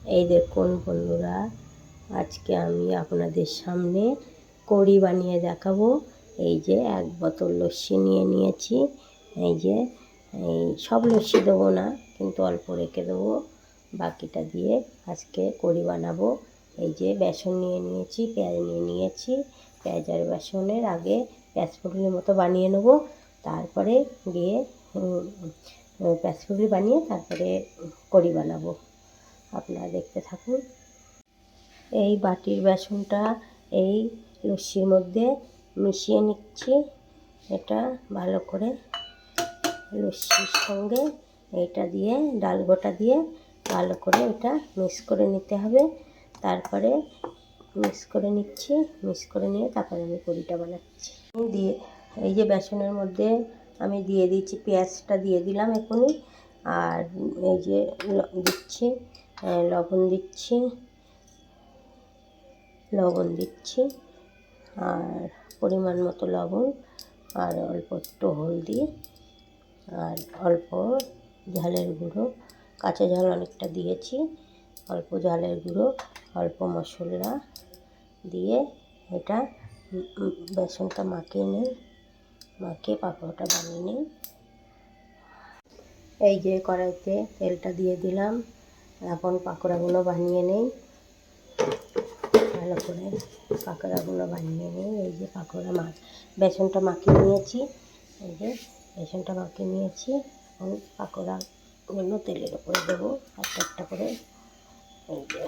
এই দেখুন বন্ধুরা, আজকে আমি আপনাদের সামনে কড়ি বানিয়ে দেখাবো। এই যে 1 বোতল লস্যি নিয়ে নিয়েছি। এই যে সব লস্যি দেবো না, কিন্তু অল্প রেখে দেবো, বাকিটা দিয়ে আজকে কড়ি বানাবো। এই যে বেসন নিয়ে নিয়েছি, পেঁয়াজ নিয়ে নিয়েছি। পেঁয়াজ আর বেসনের আগে পেঁয়াজ ফুটলির মতো বানিয়ে নেব, তারপরে গিয়ে পেঁয়াজ ফুটলি বানিয়ে তারপরে কড়ি বানাবো। আপনারা দেখতে থাকুন। এই বাটির বেসনটা এই লস্যির মধ্যে মিশিয়ে নিচ্ছি। এটা ভালো করে লস্যির সঙ্গে এটা দিয়ে ডাল গোটা দিয়ে ভালো করে এটা মিক্স করে নিতে হবে। তারপরে মিক্স করে নিচ্ছি, মিক্স করে নিয়ে তারপরে আমি কড়িটা বানাচ্ছি। দিয়ে এই যে বেসনের মধ্যে আমি দিয়ে দিচ্ছি, পেঁয়াজটা দিয়ে দিলাম এখনই। আর এই যে দিচ্ছি লবণ দিচ্ছি আর পরিমাণ মতো লবণ, আর অল্প একটু হলদি, আর অল্প ঝালের গুঁড়ো, কাঁচা ঝাল অনেকটা দিয়েছি, অল্প ঝালের গুঁড়ো, অল্প মশলা দিয়ে এটা বেসনটা মাখিয়ে পাকোড়াটা বানিয়ে নিই। এই যে কড়াইতে তেলটা দিয়ে দিলাম, এখন পাকোড়াগুলো বানিয়ে নেই। ভালো করে পাকোড়াগুলো বানিয়ে নিই। এই যে বেসনটা মাখিয়ে নিয়েছি, এই যে বেসনটা মাখিয়ে নিয়েছি। এখন পাকোড়াগুলো তেলের উপরে দেবো একটা একটা করে। এই যে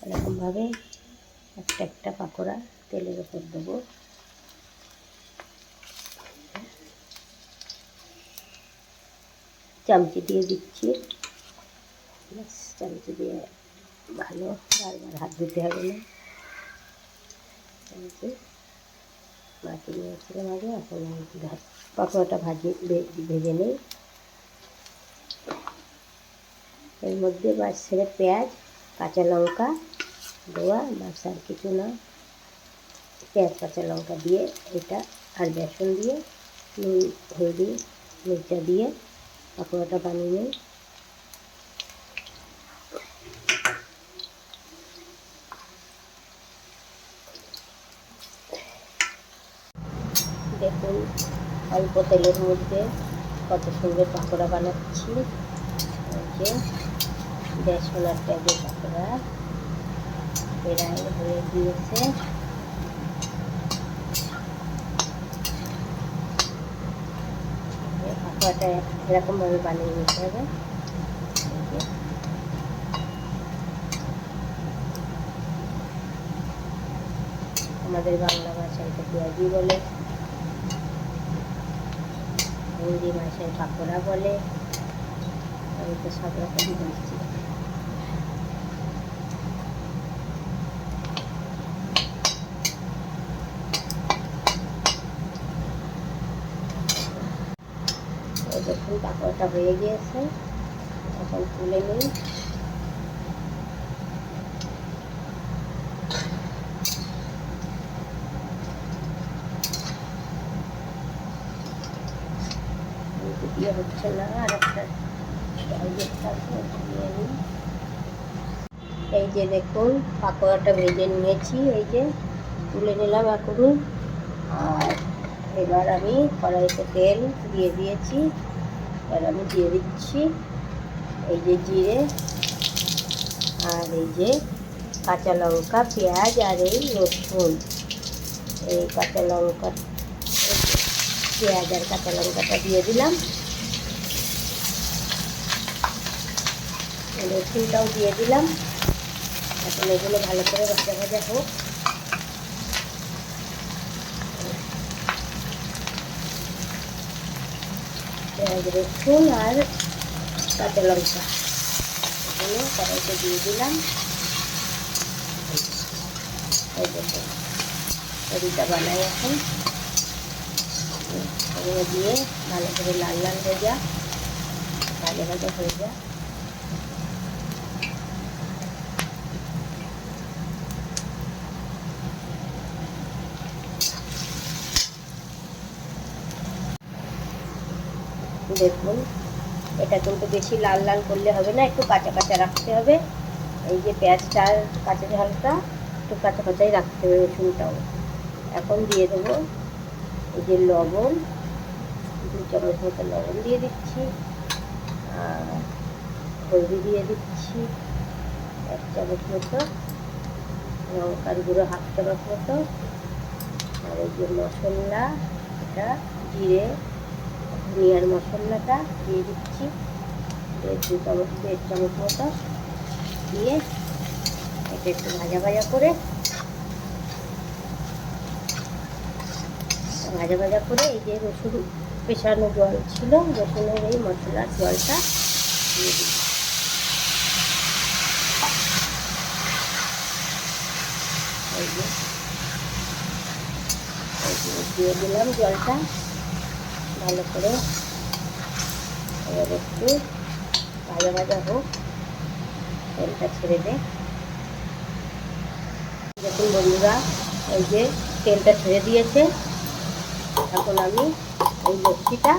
এরকমভাবে একটা একটা পাকোড়া তেলের উপর দেবো। চামচি দিয়ে দিচ্ছি, চামচি দিয়ে ভালো বারবার হাত ধুতে হবে না। চামচি মাখিয়ে নিয়েছিলাম আগে, এখন পাকোড়াটা ভেজে নিই। এর মধ্যে ছেড়ে পেঁয়াজ কাঁচা লঙ্কা দেওয়া, বাস আর কিছু না। পেঁয়াজ কাঁচা লঙ্কা দিয়ে এটা আর বেসন দিয়ে নুন হলদি মির্চা দিয়ে পাকোড়াটা বানিয়ে নিই। দেখুন অল্প তেলের মধ্যে কত সুন্দর পাকোড়া বানাচ্ছি। এই যে বেসন আর পেঁয়াজের পাকোড়া প্রায় হয়ে গিয়েছে। পাকোড়াটা এরকমভাবে বানিয়ে নিতে হবে। আমাদের বাংলা ভাষায় তো পেঁয়াজি বলে, হিন্দি ভাষায় পাকোড়া বলে, আমি তো সব রকমই বলছি। দেখুন পাকোড়াটা হয়ে গিয়েছে, এখন তুলে নিই। দিয়ে হচ্ছে না, আর একটা নিয়ে নিই। এই যে দেখুন পাকোড়াটা ভেজে নিয়েছি, এই যে তুলে নিলাম এখন। আর এবার আমি কড়াইতে তেল দিয়ে দিয়েছি, এবার আমি দিয়ে দিচ্ছি এই যে জিরে, আর এই যে কাঁচা লঙ্কা, পেঁয়াজ আর এই রসুন। এই কাঁচা লঙ্কা, পেঁয়াজ আর কাঁচা লঙ্কাটা দিয়ে দিলাম, রসুনটাও দিয়ে দিলাম। এখন এগুলো ভালো করে ভাজা ভাজা হোক। পেঁয়াজ রসুন আর কাঁচা লঙ্কা এগুলো কড়াইতে দিয়ে দিলাম। এই দেখুন কড়িটা বানাই এখন, এগুলো দিয়ে ভালো করে লাল লাল হয়ে যা, ভাজা ভাজা হয়ে যা। দেখুন, এটা কিন্তু বেশি লাল লাল করলে হবে না, একটু কাঁচা কাঁচা রাখতে হবে। এই যে পেঁয়াজটা কাঁচা ঝালটা একটু কাঁচা কাঁচাই রাখতে হবে, রসুনটাও। এখন দিয়ে দেবো এই যে লবণ, 2 চামচ মতো লবণ দিয়ে দিচ্ছি, আর হলদি দিয়ে দিচ্ছি 1 চামচ মতো, লঙ্কার গুঁড়ো 1/2 চামচ মতো, আর এই যে মশলা, এটা জিরে ধনিয়ার মশলাটা দিয়ে দিচ্ছি 1.5 চামচ মতো, দিয়ে এটা একটু ভাজা ভাজা করে এই যে রসুন পেছানো জল ছিল, রসুনের এই মশলার জলটা দিয়ে দিচ্ছি। দিয়ে দিলাম জলটা ভালো করে, এবার একটু ভাজা ভাজা হোক, তেলটা ছেড়ে দে। দেখুন বন্ধুরা, এই যে তেলটা ছেড়ে দিয়েছে। এখন আমি এই লস্যিটা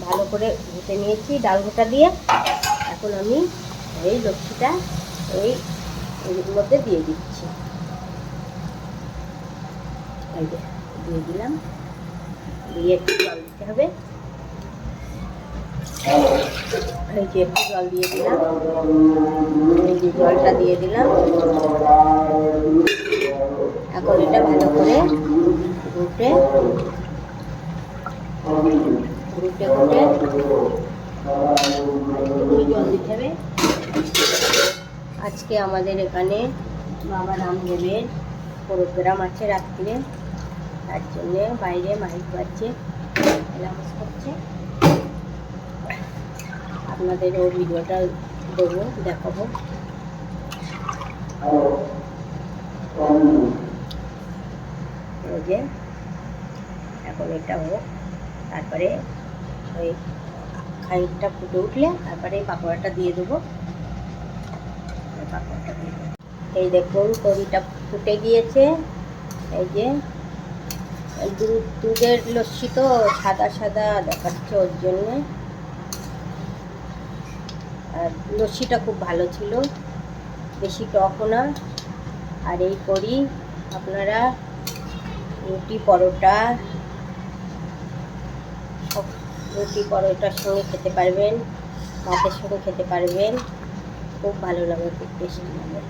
ভালো করে ঘুটে নিয়েছি ডাল ঘোটা দিয়ে। এখন আমি এই লস্যিটা এর মধ্যে দিয়ে দিচ্ছি, এই যে দিয়ে দিলাম, দিয়ে একটু জল দিতে হবে। এই যে একটু জল দিয়ে দিলাম, এই যে জলটা দিয়ে দিলাম। এখন এটা ভালো করে ঘুটে জল দিতে হবে। আজকে আমাদের এখানে বাবা রামদেবের প্রোগ্রাম আছে রাত্রিরে, তার জন্যে বাইরে মাইক বাজছে, অ্যানাউন্স করছে। আপনাদের ওই ভিডিওটা দেবো, দেখাবো। এই যে এখন এটা হোক, তারপরে ওই খানিকটা ফুটে উঠলে তারপরে এই পাকোড়াটা দিয়ে দেবো। পাকোড়াটা দিয়ে দেবো। এই দেখুন কড়িটা ফুটে গিয়েছে। এই যে দুধের লস্যি তো সাদা সাদা দেখাচ্ছে, ওর জন্যে। আর লস্যিটা খুব ভালো ছিল, বেশি টকও না। আর এই করি আপনারা রুটি পরোটা, সব রুটি পরোটার সঙ্গে খেতে পারবেন, ভাতের সঙ্গে খেতে পারবেন, খুব ভালো লাগে, খুব টেস্টি লাগে।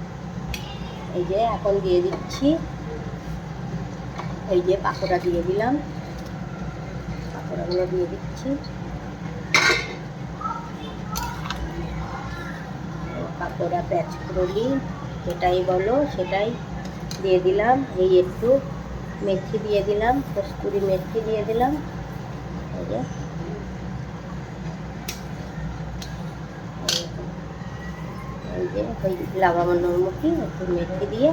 এই যে এখন দিয়ে দিচ্ছি, এই যে পাকোড়া দিয়ে দিলাম, পাকোড়াগুলো দিয়ে দিচ্ছি। পাকোড়া পেঁয়াজকলি যেটাই বলো সেটাই দিয়ে দিলাম। এই একটু মেথি দিয়ে দিলাম, কস্তুরি মেথি দিয়ে দিলাম। এই যে ওই লাগানোর মুখি একটু মেথি দিয়ে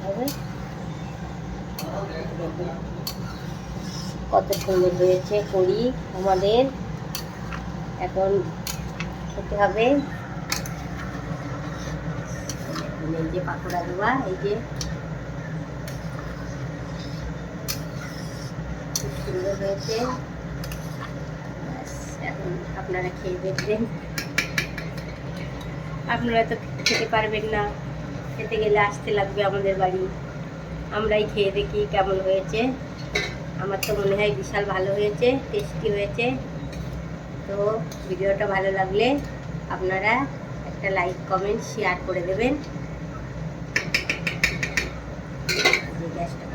হবে। কত সুন্দর হয়েছে করি আমাদের, এখন খেতে হবে। এই যে পাকোড়া দেওয়া, এই যে খুব সুন্দর হয়েছে। এখন আপনারা খেয়ে দেখবেন। আপনারা তো খেতে পারবেন না, খেতে গেলে আসতে লাগবে আমাদের বাড়ি, আমরাই খেয়ে দেখি কেমন হয়েছে। আমার তো মনে হয় বিশাল ভালো হয়েছে, টেস্টি হয়েছে। তো ভিডিওটা ভালো লাগলে আপনারা একটা লাইক কমেন্ট শেয়ার করে দেবেন। গ্যাসটা